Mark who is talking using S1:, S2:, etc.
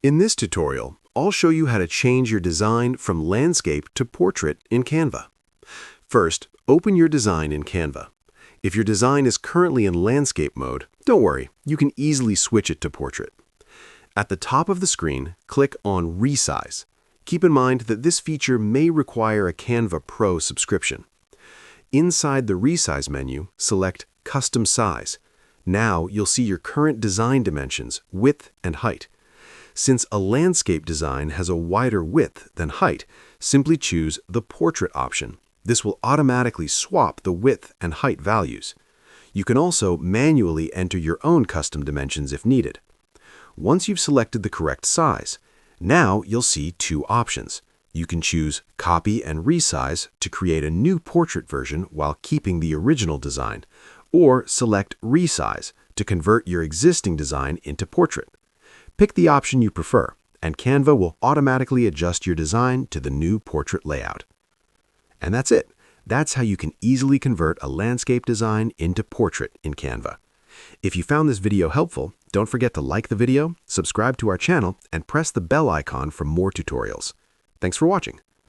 S1: In this tutorial, I'll show you how to change your design from landscape to portrait in Canva. First, open your design in Canva. If your design is currently in landscape mode, don't worry, you can easily switch it to portrait. At the top of the screen, click on Resize. Keep in mind that this feature may require a Canva Pro subscription. Inside the Resize menu, select Custom Size. Now you'll see your current design dimensions, width and height. Since a landscape design has a wider width than height, simply choose the Portrait option. This will automatically swap the width and height values. You can also manually enter your own custom dimensions if needed. Once you've selected the correct size, now you'll see two options. You can choose Copy and Resize to create a new portrait version while keeping the original design, or select Resize to convert your existing design into portrait. Pick the option you prefer, and Canva will automatically adjust your design to the new portrait layout. And that's it. That's how you can easily convert a landscape design into portrait in Canva. If you found this video helpful, don't forget to like the video, subscribe to our channel, and press the bell icon for more tutorials. Thanks for watching.